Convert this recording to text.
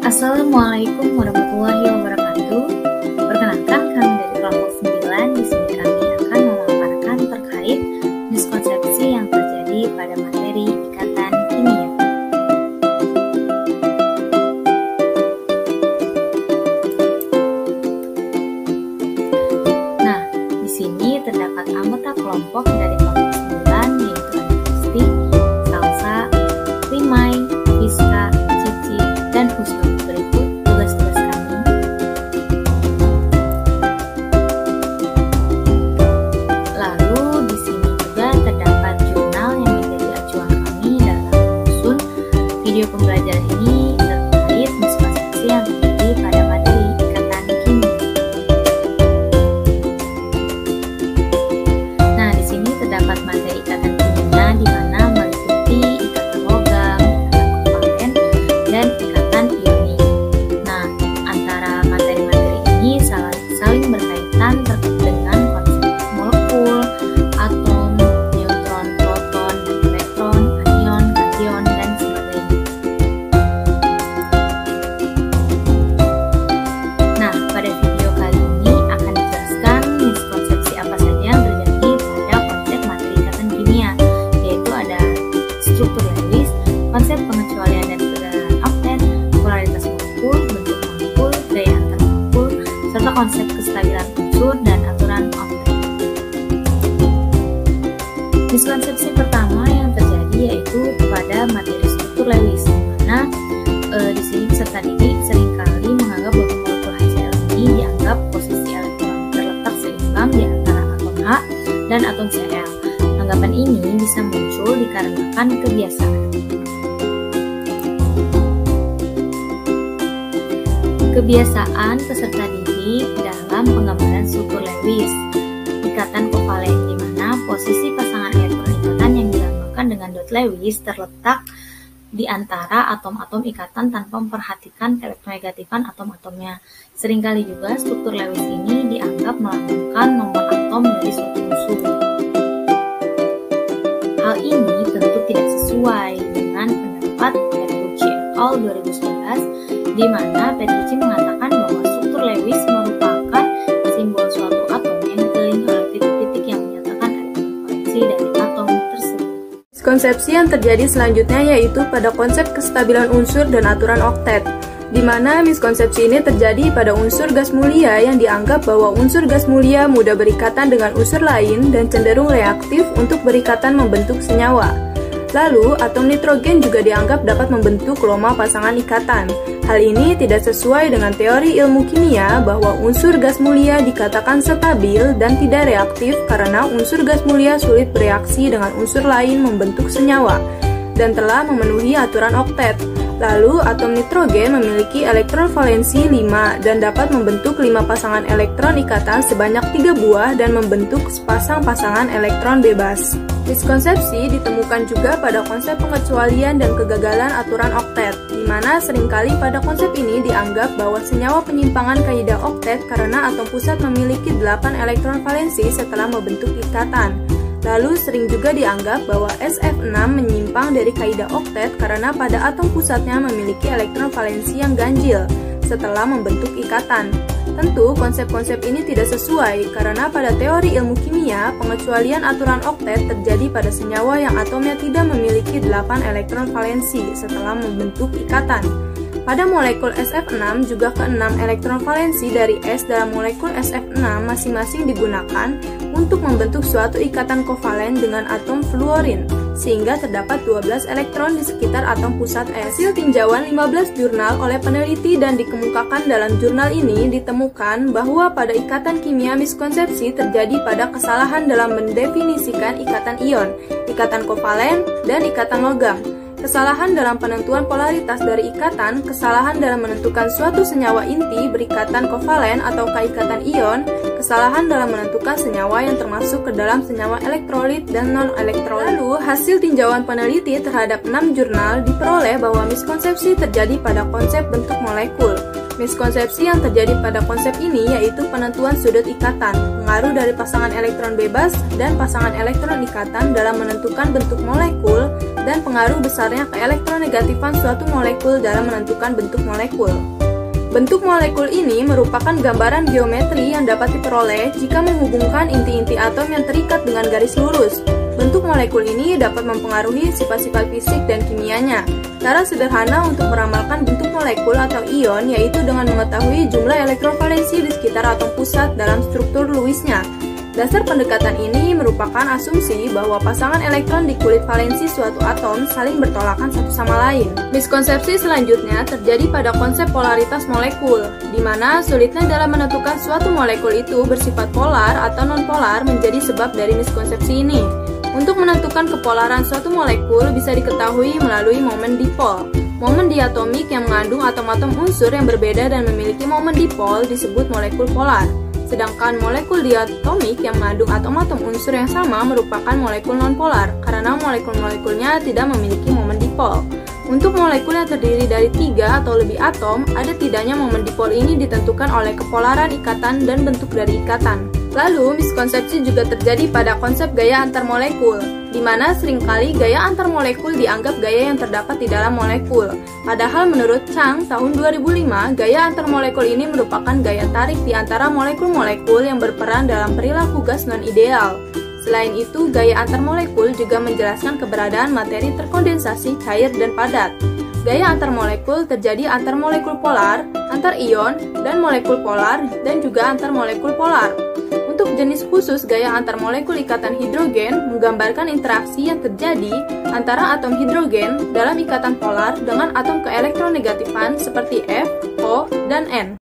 Assalamualaikum warahmatullahi wabarakatuh. Perkenalkan, kami dari kelompok 9. Di sini kami akan memaparkan terkait miskonsepsi yang terjadi pada materi ikatan kimia. Nah, di sini terdapat anggota kelompok dari kelompok 9, yaitu Gusti, Salsa, Rimai, Fiska, Cici, dan Husnu. Berikut tugas-tugas kami. Lalu di sini juga terdapat jurnal yang menjadi acuan kami dalam menyusun video pembelajaran ini terkait miskonsepsi yang terjadi pada materi ikatan kimia. Nah, di sini terdapat materi ikatan kimia di mana meliputi ikatan logam, ikatan kovalen, dan ikatan ionik. Nah, antara materi-materi ini saling berkaitan terkait dengan konsep molekul, atom, neutron, proton, elektron, anion, kation, dan sebagainya. Nah, pada video kali ini akan dijelaskan miskonsepsi apa saja yang terjadi pada konsep materi ikatan kimia, yaitu ada struktur Lewis, konsep pengecualian dan kegagalan oktet, polaritas molekul, bentuk molekul, gaya antar molekul, serta konsep kestabilan unsur dan aturan oktet. Miskonsepsi pertama yang terjadi yaitu pada materi struktur Lewis, di mana di sini peserta didik seringkali menganggap bahwa molekul HCl ini dianggap posisi elektron terletak seimbang di antara atom H dan atom Cl. Anggapan ini bisa muncul dikarenakan kebiasaan. Kebiasaan peserta didik dalam penggambaran struktur Lewis, ikatan kovalen, di mana posisi pasangan elektron ikatan yang dilambangkan dengan dot Lewis terletak di antara atom-atom ikatan tanpa memperhatikan elektronegatifan atom-atomnya. Seringkali juga struktur Lewis ini dianggap melambangkan nomor atom dari suatu unsur. Hal ini tentu tidak sesuai dengan pendapat Petrucci et al. 2011, di mana Petrucci mengatakan bahwa struktur Lewis merupakan simbol suatu atom yang dikelilingi oleh titik-titik yang menyatakan elektron valensi dari atom tersebut. Konsepsi yang terjadi selanjutnya yaitu pada konsep kestabilan unsur dan aturan oktet, di mana miskonsepsi ini terjadi pada unsur gas mulia yang dianggap bahwa unsur gas mulia mudah berikatan dengan unsur lain dan cenderung reaktif untuk berikatan membentuk senyawa. Lalu, atom nitrogen juga dianggap dapat membentuk loma pasangan ikatan. Hal ini tidak sesuai dengan teori ilmu kimia bahwa unsur gas mulia dikatakan stabil dan tidak reaktif karena unsur gas mulia sulit bereaksi dengan unsur lain membentuk senyawa dan telah memenuhi aturan oktet. Lalu, atom nitrogen memiliki elektron valensi 5 dan dapat membentuk 5 pasangan elektron ikatan sebanyak 3 buah dan membentuk sepasang pasangan elektron bebas. Miskonsepsi ditemukan juga pada konsep pengecualian dan kegagalan aturan oktet, di mana seringkali pada konsep ini dianggap bahwa senyawa penyimpangan kaidah oktet karena atom pusat memiliki 8 elektron valensi setelah membentuk ikatan. Lalu sering juga dianggap bahwa SF6 menyimpang dari kaidah oktet karena pada atom pusatnya memiliki elektron valensi yang ganjil setelah membentuk ikatan. Tentu konsep-konsep ini tidak sesuai karena pada teori ilmu kimia, pengecualian aturan oktet terjadi pada senyawa yang atomnya tidak memiliki 8 elektron valensi setelah membentuk ikatan. Pada molekul SF6 juga ke-6 elektron valensi dari S dalam molekul SF6 masing-masing digunakan untuk membentuk suatu ikatan kovalen dengan atom fluorin, sehingga terdapat 12 elektron di sekitar atom pusat S. Hasil tinjauan 15 jurnal oleh peneliti dan dikemukakan dalam jurnal ini ditemukan bahwa pada ikatan kimia miskonsepsi terjadi pada kesalahan dalam mendefinisikan ikatan ion, ikatan kovalen, dan ikatan logam. Kesalahan dalam penentuan polaritas dari ikatan, kesalahan dalam menentukan suatu senyawa inti berikatan kovalen atau ikatan ion, kesalahan dalam menentukan senyawa yang termasuk ke dalam senyawa elektrolit dan non-elektrolit. Lalu, hasil tinjauan peneliti terhadap 6 jurnal diperoleh bahwa miskonsepsi terjadi pada konsep bentuk molekul. Miskonsepsi yang terjadi pada konsep ini yaitu penentuan sudut ikatan, pengaruh dari pasangan elektron bebas dan pasangan elektron ikatan dalam menentukan bentuk molekul, dan pengaruh besarnya keelektronegatifan suatu molekul dalam menentukan bentuk molekul. Bentuk molekul ini merupakan gambaran geometri yang dapat diperoleh jika menghubungkan inti-inti atom yang terikat dengan garis lurus. Bentuk molekul ini dapat mempengaruhi sifat-sifat fisik dan kimianya. Cara sederhana untuk meramalkan bentuk molekul atau ion yaitu dengan mengetahui jumlah elektron valensi di sekitar atom pusat dalam struktur Lewisnya. Dasar pendekatan ini merupakan asumsi bahwa pasangan elektron di kulit valensi suatu atom saling bertolakan satu sama lain. Miskonsepsi selanjutnya terjadi pada konsep polaritas molekul, di mana sulitnya dalam menentukan suatu molekul itu bersifat polar atau nonpolar menjadi sebab dari miskonsepsi ini. Untuk menentukan kepolaran suatu molekul bisa diketahui melalui momen dipol. Momen diatomik yang mengandung atom-atom unsur yang berbeda dan memiliki momen dipol disebut molekul polar. Sedangkan molekul diatomik yang mengandung atom-atom unsur yang sama merupakan molekul nonpolar karena molekul-molekulnya tidak memiliki momen dipol. Untuk molekul yang terdiri dari 3 atau lebih atom, ada tidaknya momen dipol ini ditentukan oleh kepolaran ikatan dan bentuk dari ikatan. Lalu, miskonsepsi juga terjadi pada konsep gaya antar molekul, di mana seringkali gaya antar molekul dianggap gaya yang terdapat di dalam molekul. Padahal menurut Chang tahun 2005, gaya antar molekul ini merupakan gaya tarik di antara molekul-molekul yang berperan dalam perilaku gas non-ideal. Selain itu, gaya antar molekul juga menjelaskan keberadaan materi terkondensasi, cair, dan padat. Gaya antar molekul terjadi antar molekul polar, antar ion, dan molekul polar, dan juga antar molekul polar. Untuk jenis khusus gaya antar molekul ikatan hidrogen menggambarkan interaksi yang terjadi antara atom hidrogen dalam ikatan polar dengan atom keelektronegatifan seperti F, O, dan N.